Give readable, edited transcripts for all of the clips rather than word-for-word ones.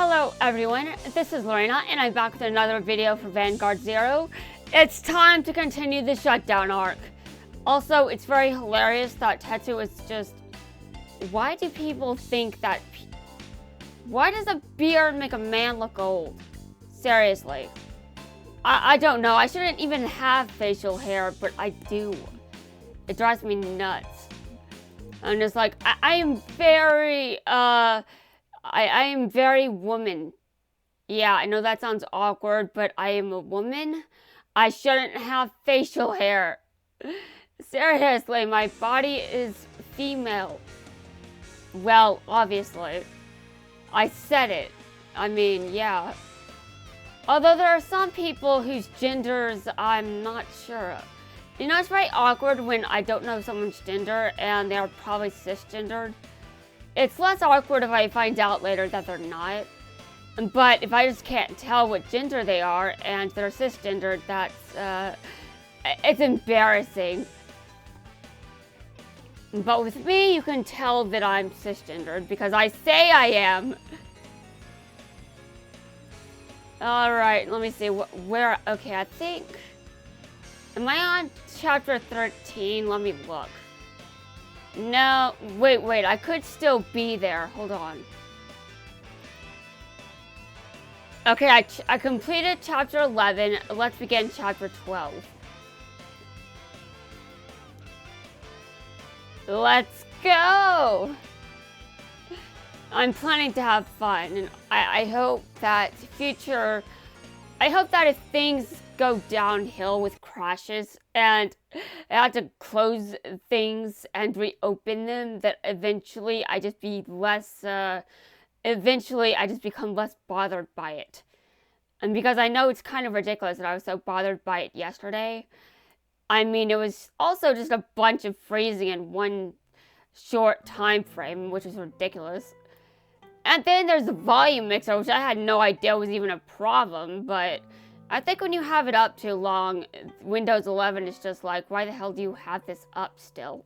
Hello everyone, this is Lorena and I'm back with another video for Vanguard Zero. It's time to continue the shutdown arc. Also, it's very hilarious that Tetsu is just... Why do people think that... Why does a beard make a man look old? Seriously. I don't know, I shouldn't even have facial hair, but I do. It drives me nuts. I'm just like, I am very, I am very woman. Yeah, I know that sounds awkward, but I am a woman. I shouldn't have facial hair. Seriously, my body is female. Well, obviously. I said it. I mean, yeah. Although there are some people whose genders I'm not sure of. You know, it's very awkward when I don't know someone's gender and they're probably cisgendered. It's less awkward if I find out later that they're not. But if I just can't tell what gender they are and they're cisgendered, that's, it's embarrassing. But with me, you can tell that I'm cisgendered because I say I am. Alright, let me see, where, okay, I think... Am I on chapter 13? Let me look. No, wait, I could still be there. Hold on. Okay, I completed chapter 11. Let's begin chapter 12. Let's go! I'm planning to have fun, and I hope that if things go downhill with crashes and I have to close things and reopen them, that eventually I just become less bothered by it. And because I know it's kind of ridiculous that I was so bothered by it yesterday. I mean, it was also just a bunch of freezing in one short time frame, which was ridiculous. And then there's the volume mixer, which I had no idea was even a problem, but I think when you have it up too long, Windows 11 is just like, why the hell do you have this up still?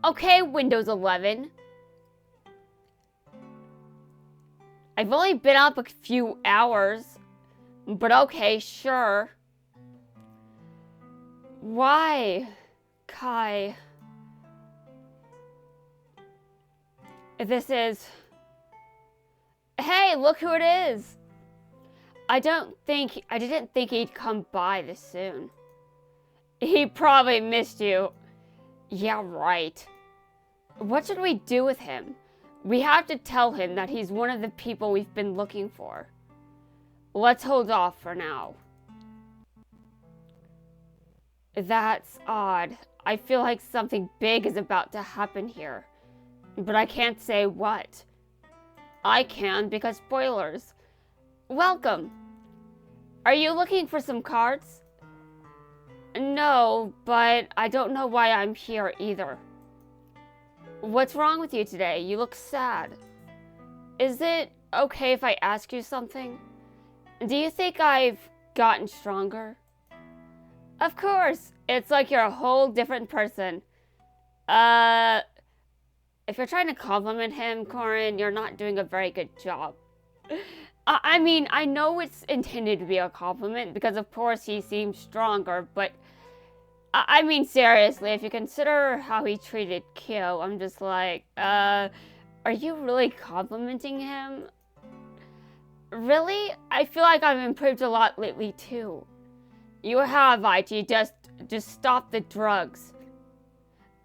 Okay, Windows 11. I've only been up a few hours, but okay, sure. Why, Kai? This is... Hey, look who it is! I didn't think he'd come by this soon. He probably missed you. Yeah, right. What should we do with him? We have to tell him that he's one of the people we've been looking for. Let's hold off for now. That's odd. I feel like something big is about to happen here. But I can't say what. I can because spoilers. Welcome. Are you looking for some cards? No, but I don't know why I'm here either. What's wrong with you today? You look sad. Is it okay if I ask you something? Do you think I've gotten stronger? Of course. It's like you're a whole different person. If you're trying to compliment him, Corin, you're not doing a very good job. I mean, I know it's intended to be a compliment because, of course, he seems stronger, but... I mean, seriously, if you consider how he treated Kyo, I'm just like, are you really complimenting him? Really? I feel like I've improved a lot lately, too. You have, Aichi, just stop the drugs.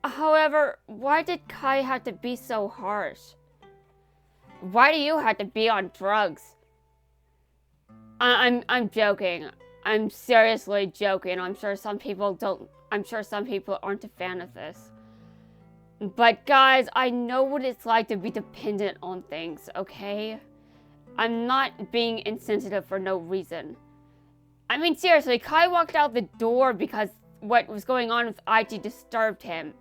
However, why did Kai have to be so harsh? Why do you have to be on drugs? I'm joking. I'm seriously joking. I'm sure some people aren't a fan of this. But guys, I know what it's like to be dependent on things, okay? I'm not being insensitive for no reason. I mean, seriously, Kai walked out the door because what was going on with Aichi disturbed him.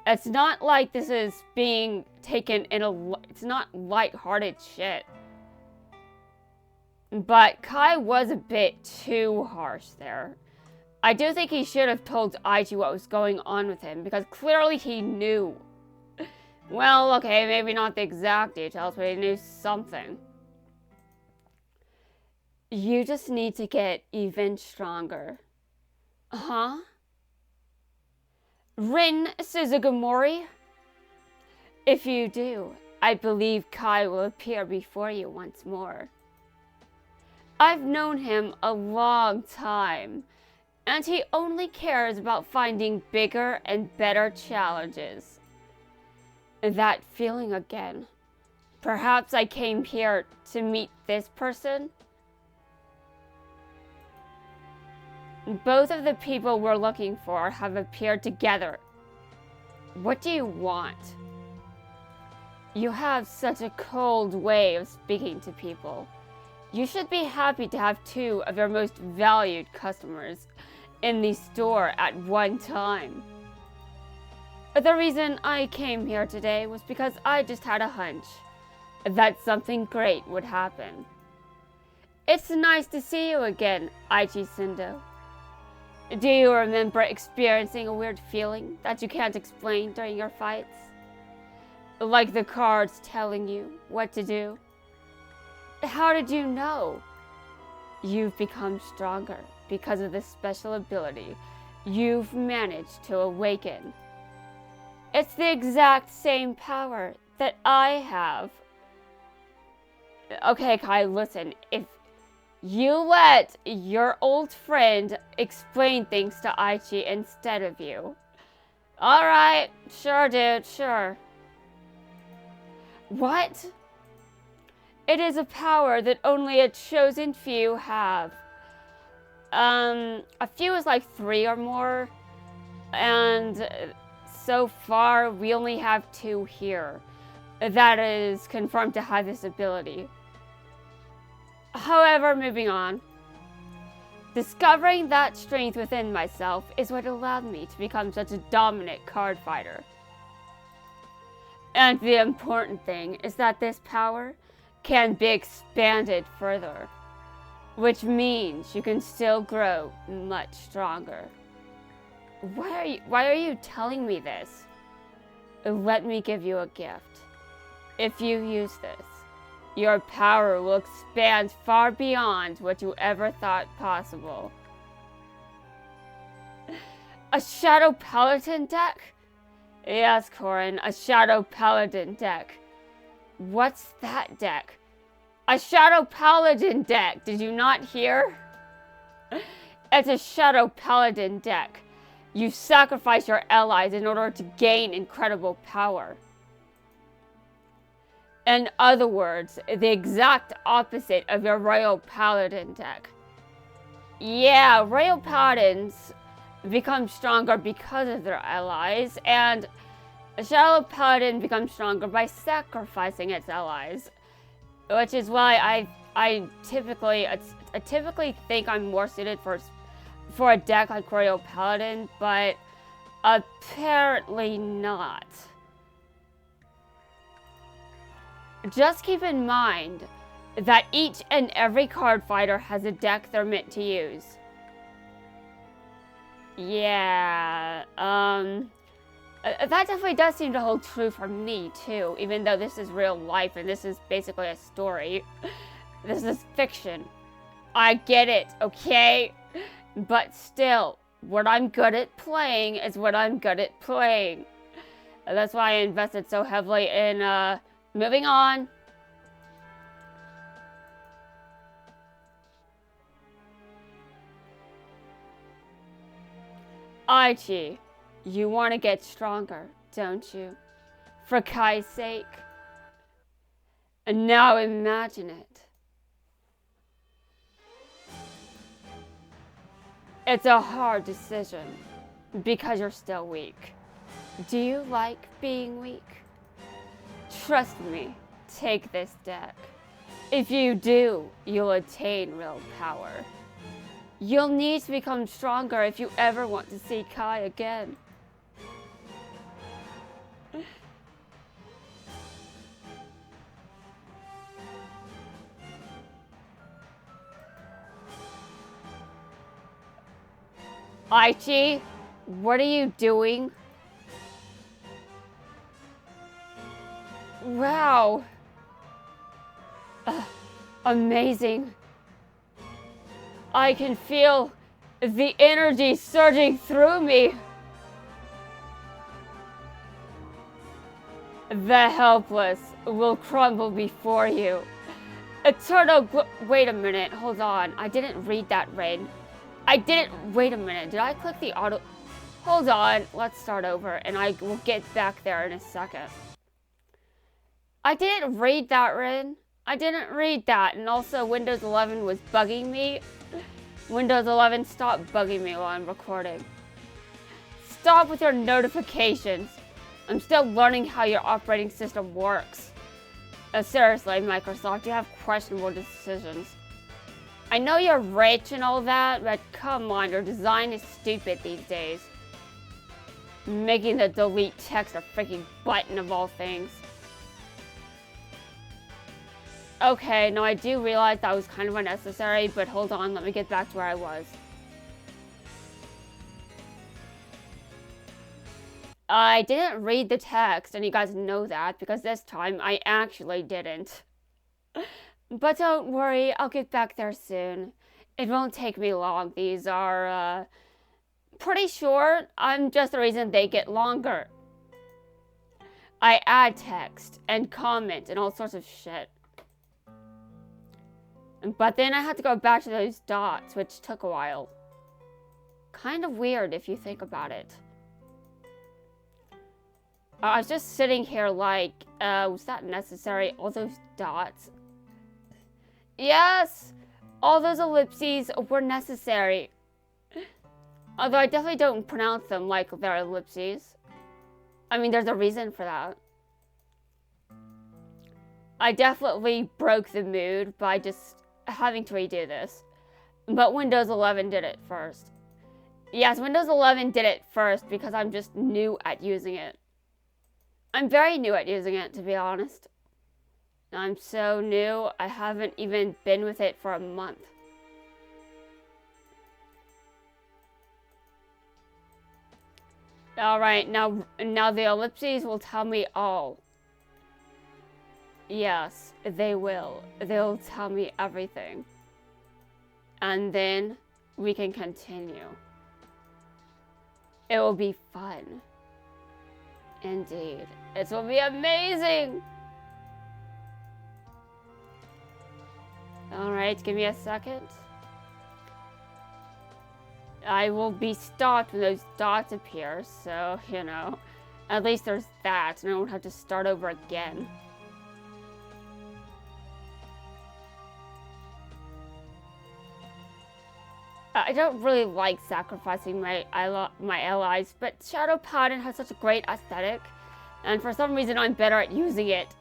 It's not like this is being taken in it's not lighthearted shit. But Kai was a bit too harsh there. I do think he should have told Aichi what was going on with him, because clearly he knew. Well, okay, maybe not the exact details, but he knew something. You just need to get even stronger. Huh? Rin Suzugimori? If you do, I believe Kai will appear before you once more. I've known him a long time, and he only cares about finding bigger and better challenges. That feeling again. Perhaps I came here to meet this person? Both of the people we're looking for have appeared together. What do you want? You have such a cold way of speaking to people. You should be happy to have two of your most valued customers in the store at one time. The reason I came here today was because I just had a hunch that something great would happen. It's nice to see you again, Aichi Sindo. Do you remember experiencing a weird feeling that you can't explain during your fights? Like the cards telling you what to do? How did you know? You've become stronger because of this special ability you've managed to awaken. It's the exact same power that I have. Okay, Kai, listen. If you let your old friend explain things to Aichi instead of you. Alright, sure, dude, sure. What? It is a power that only a chosen few have. A few is like 3 or more. And so far, we only have 2 here. That is confirmed to have this ability. However, moving on. Discovering that strength within myself is what allowed me to become such a dominant card fighter. And the important thing is that this power can be expanded further, which means you can still grow much stronger. Why are you telling me this? Let me give you a gift. If you use this, your power will expand far beyond what you ever thought possible. A Shadow Paladin deck? Yes, Corin, a Shadow Paladin deck. What's that deck? A Shadow Paladin deck! Did you not hear? It's a Shadow Paladin deck. You sacrifice your allies in order to gain incredible power. In other words, the exact opposite of your Royal Paladin deck. Yeah, Royal Paladins become stronger because of their allies, and a Shadow Paladin becomes stronger by sacrificing its allies. Which is why I typically think I'm more suited for a deck like Royal Paladin, but apparently not. Just keep in mind that each and every card fighter has a deck they're meant to use. Yeah, that definitely does seem to hold true for me too, even though this is real life and this is basically a story. This is fiction. I get it, okay? But still, what I'm good at playing is what I'm good at playing. That's why I invested so heavily in, moving on. Aichi, you want to get stronger, don't you? For Kai's sake. And now imagine it. It's a hard decision, because you're still weak. Do you like being weak? Trust me, take this deck. If you do, you'll attain real power. You'll need to become stronger if you ever want to see Kai again. Aichi, what are you doing? Wow. Amazing. I can feel the energy surging through me. The helpless will crumble before you. Eternal wait a minute, hold on. I didn't read that, Rain. Wait a minute, did I click the auto? Hold on, let's start over and I will get back there in a second. I didn't read that, Rin. I didn't read that, and also Windows 11 was bugging me. Windows 11, stop bugging me while I'm recording. Stop with your notifications. I'm still learning how your operating system works. Seriously, Microsoft, you have questionable decisions. I know you're rich and all that, but come on, your design is stupid these days. Making the delete text a freaking button of all things. Okay, now I do realize that was kind of unnecessary, but hold on, let me get back to where I was. I didn't read the text, and you guys know that, because this time I actually didn't. But don't worry, I'll get back there soon. It won't take me long. These are, pretty short. I'm just the reason they get longer. I add text and comment and all sorts of shit. But then I had to go back to those dots, which took a while. Kind of weird if you think about it. I was just sitting here like, was that necessary? All those dots? Yes! All those ellipses were necessary. Although I definitely don't pronounce them like they're ellipses. I mean, there's a reason for that. I definitely broke the mood by just having to redo this. But Windows 11 did it first. Yes, Windows 11 did it first because I'm just new at using it. I'm very new at using it, to be honest. I'm so new, I haven't even been with it for a month. Alright, now the ellipses will tell me all. Yes, they will. They'll tell me everything. And then we can continue. It will be fun. Indeed. It will be amazing! Alright, give me a second. I will be stopped when those dots appear, so, you know, at least there's that, and I won't have to start over again. I don't really like sacrificing my allies, but Shadow Paladin has such a great aesthetic, and for some reason I'm better at using it.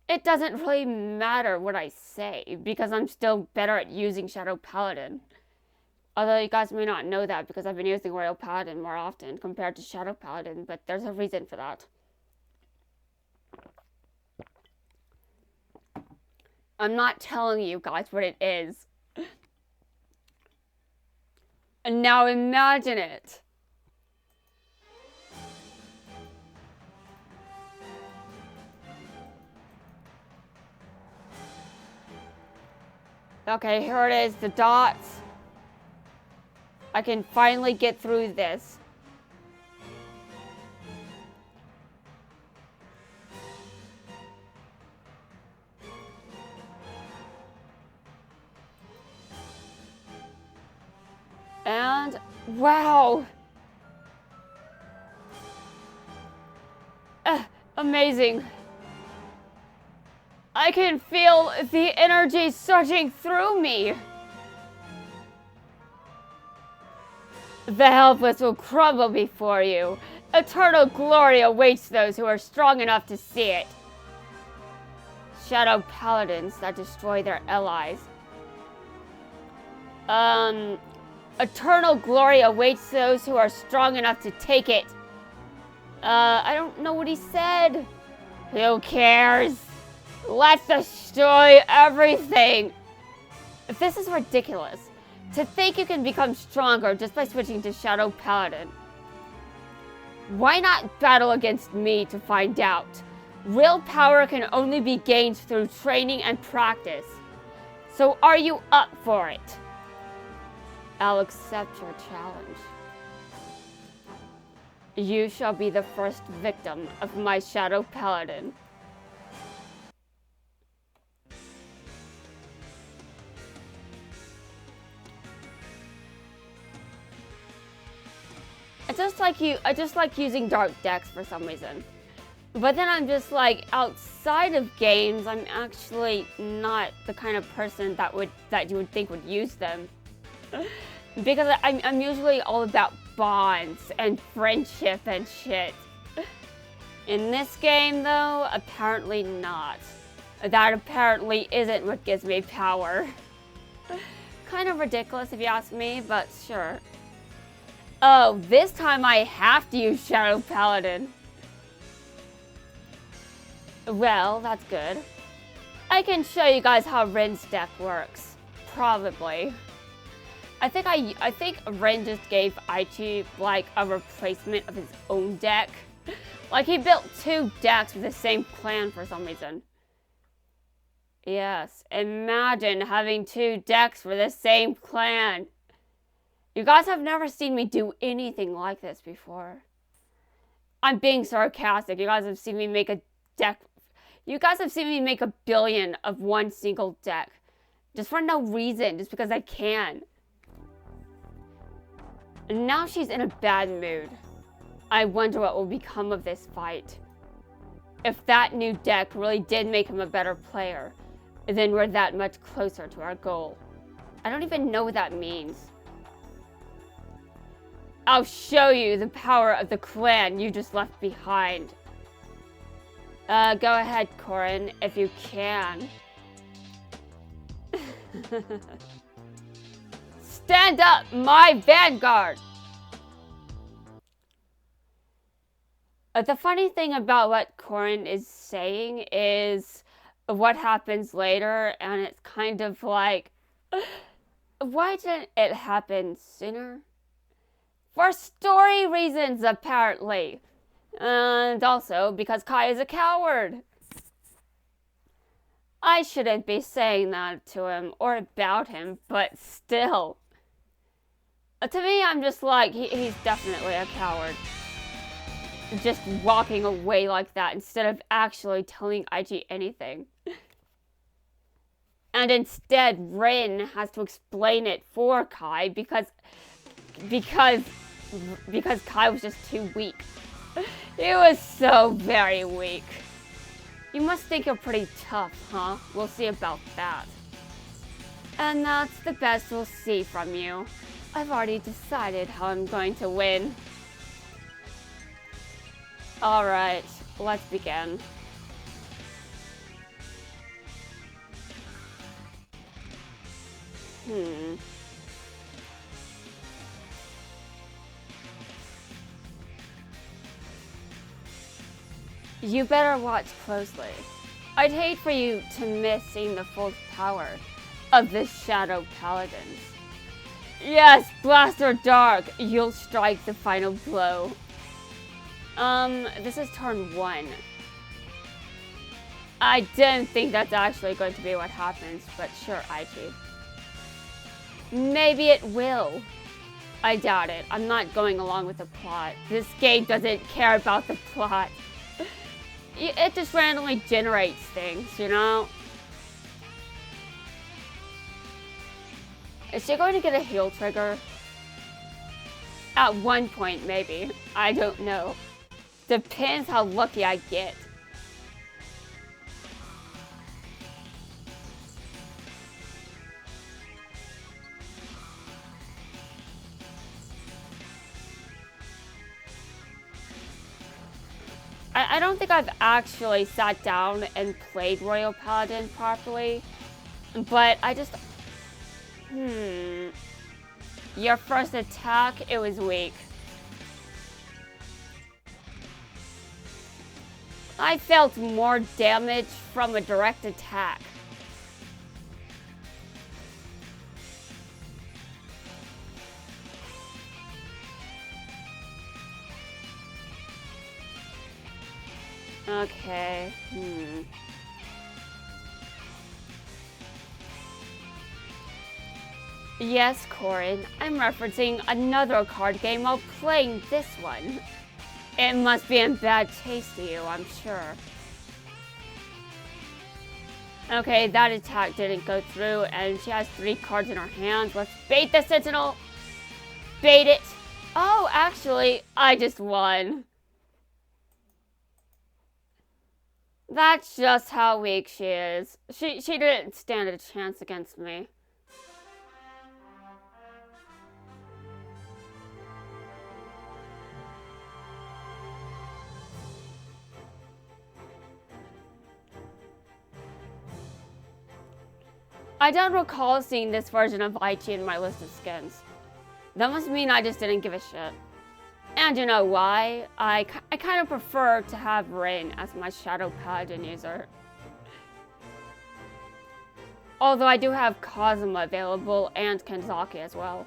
It doesn't really matter what I say, because I'm still better at using Shadow Paladin. Although you guys may not know that, because I've been using Royal Paladin more often compared to Shadow Paladin, but there's a reason for that. I'm not telling you guys what it is. And now imagine it. Okay, here it is, the dots. I can finally get through this. And, wow! Amazing. I can feel the energy surging through me. The helpless will crumble before you. Eternal glory awaits those who are strong enough to see it. Shadow Paladins that destroy their allies. Eternal glory awaits those who are strong enough to take it. I don't know what he said. Who cares? Let's destroy everything. This is ridiculous. To think you can become stronger just by switching to Shadow Paladin. Why not battle against me to find out? Real power can only be gained through training and practice. So are you up for it? I'll accept your challenge. You shall be the first victim of my Shadow Paladin. I just like using dark decks for some reason. But then I'm just like, outside of games, I'm actually not the kind of person that you would think would use them. Because I'm usually all about bonds and friendship and shit. In this game, though, apparently not. That apparently isn't what gives me power. Kind of ridiculous if you ask me, but sure. Oh, this time I have to use Shadow Paladin. Well, that's good. I can show you guys how Rin's deck works. Probably. I think Rin just gave Aichi like a replacement of his own deck. Like he built 2 decks with the same clan for some reason. Yes, imagine having 2 decks for the same clan. You guys have never seen me do anything like this before. I'm being sarcastic. You guys have seen me make a deck. You guys have seen me make a billion of one single deck. Just for no reason, just because I can. And now she's in a bad mood. I wonder what will become of this fight. If that new deck really did make him a better player, then we're that much closer to our goal. I don't even know what that means. I'll show you the power of the clan you just left behind. Go ahead, Corin, if you can. Stand up, my vanguard! The funny thing about what Corin is saying is what happens later, and it's kind of like, why didn't it happen sooner? For story reasons, apparently. And also because Kai is a coward. I shouldn't be saying that to him or about him, but still. To me, I'm just like, he's definitely a coward. Just walking away like that instead of actually telling Aichi anything. And instead, Rin has to explain it for Kai because Kai was just too weak. He was so very weak. You must think you're pretty tough, huh? We'll see about that. And that's the best we'll see from you. I've already decided how I'm going to win. Alright, let's begin. You better watch closely. I'd hate for you to miss seeing the full power of the Shadow Paladins. Yes, Blaster Dark, you'll strike the final blow. This is turn 1. I didn't think that's actually going to be what happens, but sure, Aichi. Maybe it will. I doubt it. I'm not going along with the plot. This game doesn't care about the plot. It just randomly generates things, you know? Is she going to get a heal trigger? At one point, maybe. I don't know. Depends how lucky I get. I don't think I've actually sat down and played Royal Paladin properly, but I just... Your first attack, it was weak. I felt more damage from a direct attack. Okay, Yes, Corin, I'm referencing another card game while playing this one. It must be in bad taste to you, I'm sure. Okay, that attack didn't go through, and she has 3 cards in her hands. Let's bait the Sentinel. Bait it. Oh, actually, I just won. That's just how weak she is. She didn't stand a chance against me. I don't recall seeing this version of Aichi in my list of skins. That must mean I just didn't give a shit. And you know why? I kind of prefer to have Rain as my Shadow Paladin user. Although I do have Kazuma available and Kenzaki as well.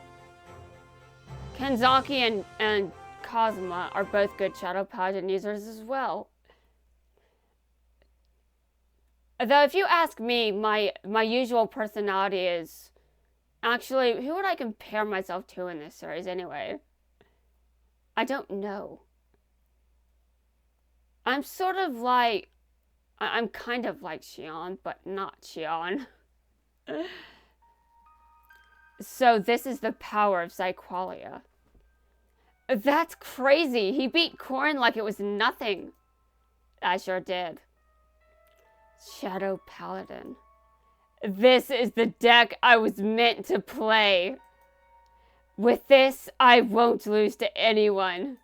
Kenzaki and Kazuma are both good Shadow Paladin users as well. Though if you ask me, my usual personality is... Actually, who would I compare myself to in this series anyway? I don't know. I'm sort of like... I'm kind of like Xion, but not Xion. So this is the power of Zyqualia. That's crazy. He beat Corin like it was nothing. I sure did. Shadow Paladin. This is the deck I was meant to play. With this, I won't lose to anyone.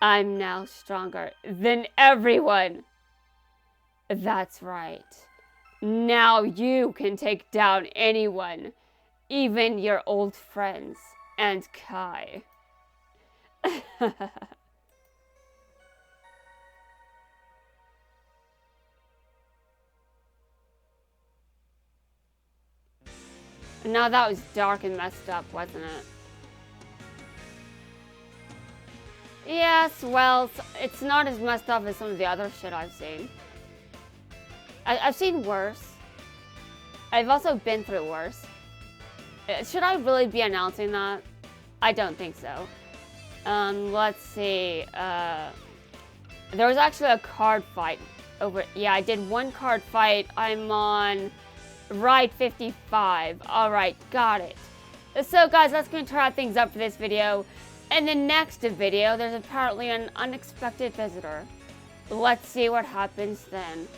I'm now stronger than everyone. That's right. Now you can take down anyone, even your old friends and Kai. Now that was dark and messed up, wasn't it? Yes, well, it's not as messed up as some of the other shit I've seen. I've seen worse. I've also been through worse. Should I really be announcing that? I don't think so. Let's see. There was actually a card fight over... Yeah, I did one card fight. I'm on ride 55. Alright, got it. So guys, that's going to wrap things up for this video. In the next video, there's apparently an unexpected visitor. Let's see what happens then.